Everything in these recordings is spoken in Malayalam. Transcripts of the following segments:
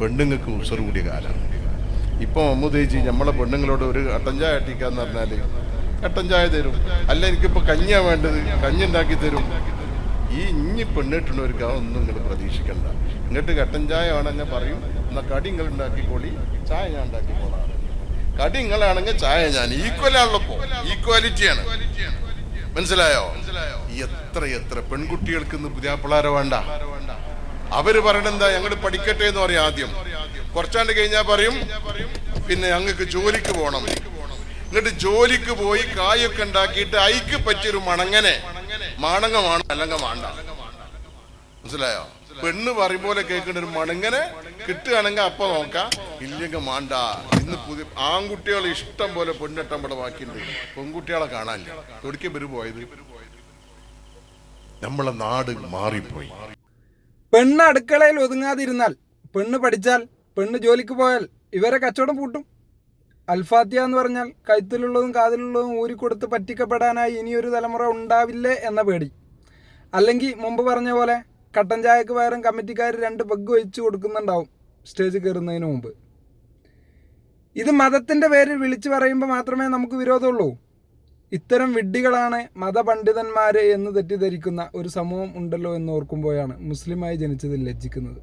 പെണ്ണുങ്ങൾക്ക് ഉസർ കൂടിയ കാലമാണ്. ഇപ്പോൾ മമ്മൂദേജി നമ്മളെ പെണ്ണുങ്ങളോട് ഒരു കട്ടൻ ചായ അട്ടിക്കാന്ന് പറഞ്ഞാൽ കട്ടൻ ചായ തരും. അല്ല എനിക്കിപ്പോൾ കഞ്ഞിയാണ് വേണ്ടത്, കഞ്ഞി ഉണ്ടാക്കി തരും. ഇനി പെണ്ണിട്ടുള്ളവർക്ക് ഒന്നും നിങ്ങൾ പ്രതീക്ഷിക്കണ്ട. ഇങ്ങോട്ട് കട്ടൻ ചായ ആണെങ്കിൽ പറയും, എന്നാൽ കടി നിങ്ങൾ ഉണ്ടാക്കിക്കോളി, ചായ ഞാൻ ഉണ്ടാക്കിക്കോളാം. കടി നിങ്ങളാണെങ്കിൽ ചായ ഞാൻ. ഈക്വലാണല്ലോ, ഈക്വാലിറ്റിയാണ്. മനസ്സിലായോ? എത്ര പെൺകുട്ടികൾക്ക് ഇന്ന് പുതിയാപ്പിളാരെ വേണ്ട. അവര് പറയണെന്താ, ഞങ്ങൾ പഠിക്കട്ടെ എന്ന് പറയും. ആദ്യം കുറച്ചാണ്ട് കഴിഞ്ഞാൽ പറയും പിന്നെ ഞങ്ങൾക്ക് ജോലിക്ക് പോകണം. എന്നിട്ട് ജോലിക്ക് പോയി കായൊക്കെ ഉണ്ടാക്കിയിട്ട് അയിക്ക് പറ്റിയൊരു മാണങ്ങമാണ്, അല്ലെങ്കിൽ വേണ്ട. മനസ്സിലായോ? പെണ്ണ് പറയും പോലെ കേൾക്കേണ്ട ഒരു മണങ്ങനെ കിട്ടുകയാണെങ്കിൽ അപ്പൊ നോക്കാം, ഇല്ലെങ്കിൽ മാണ്ട. ഇന്ന് പുതിയ ആൺകുട്ടികൾ ഇഷ്ടം പോലെ പെണ്ണെട്ടം ഇവിടെ ബാക്കിയുണ്ട്, പെൺകുട്ടികളെ കാണാനില്ല. തൊടിക്ക് പേര് പോയത് നമ്മളെ നാട് മാറിപ്പോയി. പെണ്ണ് അടുക്കളയിൽ ഒതുങ്ങാതിരുന്നാൽ, പെണ്ണ് പഠിച്ചാൽ, പെണ്ണ് ജോലിക്ക് പോയാൽ ഇവരെ കച്ചവടം പൂട്ടും. അൽഫാത്തിയ എന്ന് പറഞ്ഞാൽ കഴുത്തിലുള്ളതും കാതിലുള്ളതും ഊരിക്കൊടുത്ത് പറ്റിക്കപ്പെടാനായി ഇനിയൊരു തലമുറ ഉണ്ടാവില്ലേ എന്ന പേടി. അല്ലെങ്കിൽ മുമ്പ് പറഞ്ഞ പോലെ കട്ടൻ ചായക്ക് പകരം കമ്മിറ്റിക്കാർ 2 പെഗ് വെച്ച് കൊടുക്കുന്നുണ്ടാവും സ്റ്റേജിൽ കയറുന്നതിന് മുമ്പ്. ഇത് മതത്തിൻ്റെ പേരിൽ വിളിച്ചു പറയുമ്പോൾ മാത്രമേ നമുക്ക് വിരോധമുള്ളൂ. ഇത്തരം വിഡ്ഢികളാണ് മതപണ്ഡിതന്മാർ എന്ന് തെറ്റിദ്ധരിക്കുന്ന ഒരു സമൂഹം ഉണ്ടല്ലോ എന്ന് ഓർക്കുമ്പോഴാണ് മുസ്ലിമായി ജനിച്ചതിൽ ലജ്ജിക്കുന്നത്.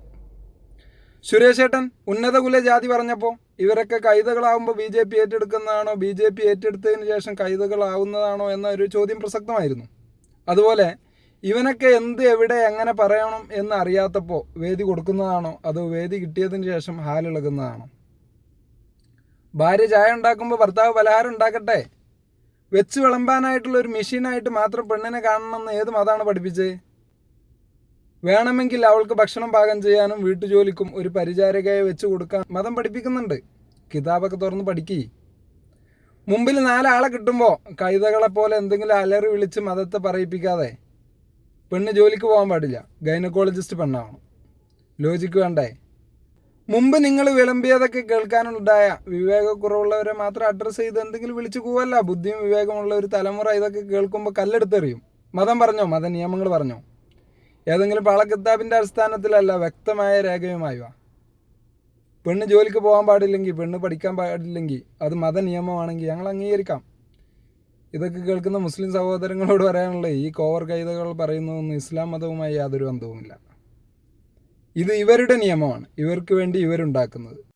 സുരേഷ് ഏട്ടൻ ഉന്നത കുല ജാതി പറഞ്ഞപ്പോൾ ഇവരൊക്കെ കൈതകളാവുമ്പോൾ BJP ഏറ്റെടുക്കുന്നതാണോ, BJP ഏറ്റെടുത്തതിന് ശേഷം കൈതകളാവുന്നതാണോ എന്ന ഒരു ചോദ്യം പ്രസക്തമായിരുന്നു. അതുപോലെ ഇവനൊക്കെ എന്ത്, എവിടെ, എങ്ങനെ പറയണം എന്ന് അറിയാത്തപ്പോൾ വേദി കൊടുക്കുന്നതാണോ, അതോ വേദി കിട്ടിയതിന് ശേഷം ഹാലിളകുന്നതാണോ? ഭാര്യ ചായ ഉണ്ടാക്കുമ്പോൾ ഭർത്താവ് പലഹാരം ഉണ്ടാക്കട്ടെ, വെച്ച് വിളമ്പാനായിട്ടുള്ള ഒരു മെഷീനായിട്ട് മാത്രം പെണ്ണിനെ കാണണമെന്ന് ഏത് മതമാണ് പഠിപ്പിച്ചത്? വേണമെങ്കിൽ അവൾക്ക് ഭക്ഷണം പാകം ചെയ്യാനും വീട്ടുജോലിക്കും ഒരു പരിചാരകയെ വെച്ച് കൊടുക്കാൻ മതം പഠിപ്പിക്കുന്നുണ്ട്. കിതാബൊക്കെ തുറന്ന് പഠിക്കി. മുമ്പിൽ 4 ആളെ കിട്ടുമ്പോൾ കൈതകളെപ്പോലെ എന്തെങ്കിലും അലറി വിളിച്ച് മതത്തെ പറയിപ്പിക്കാതെ. പെണ്ണ് ജോലിക്ക് പോകാൻ പാടില്ല, ഗൈനക്കോളജിസ്റ്റ് പെണ്ണാവണം. ലോജിക്ക് വേണ്ടേ? മുമ്പ് നിങ്ങൾ വിളമ്പിയതൊക്കെ കേൾക്കാനുണ്ടായ വിവേകക്കുറവുള്ളവരെ മാത്രം അഡ്രസ്സ് ചെയ്ത് എന്തെങ്കിലും വിളിച്ചു പോവല്ല. ബുദ്ധിയും വിവേകമുള്ള ഒരു തലമുറ ഇതൊക്കെ കേൾക്കുമ്പോൾ കല്ലെടുത്തെറിയും. മതം പറഞ്ഞോ, മത നിയമങ്ങൾ പറഞ്ഞോ? ഏതെങ്കിലും പളക്കിത്താബിൻ്റെ അടിസ്ഥാനത്തിലല്ല, വ്യക്തമായ രേഖയുമായി വാ. പെണ്ണ് ജോലിക്ക് പോകാൻ പാടില്ലെങ്കിൽ, പെണ്ണ് പഠിക്കാൻ പാടില്ലെങ്കിൽ അത് മത നിയമമാണെങ്കിൽ ഞങ്ങൾ അംഗീകരിക്കാം. ഇതൊക്കെ കേൾക്കുന്ന മുസ്ലിം സഹോദരങ്ങളോട് പറയാനുള്ള ഈ കോവർ കൈതകൾ പറയുന്നതൊന്നും ഇസ്ലാം മതവുമായി യാതൊരു ബന്ധവുമില്ല. ഇത് ഇവരുടെ നിയമമാണ്, ഇവർക്ക് വേണ്ടി ഇവരുണ്ടാക്കുന്നത്.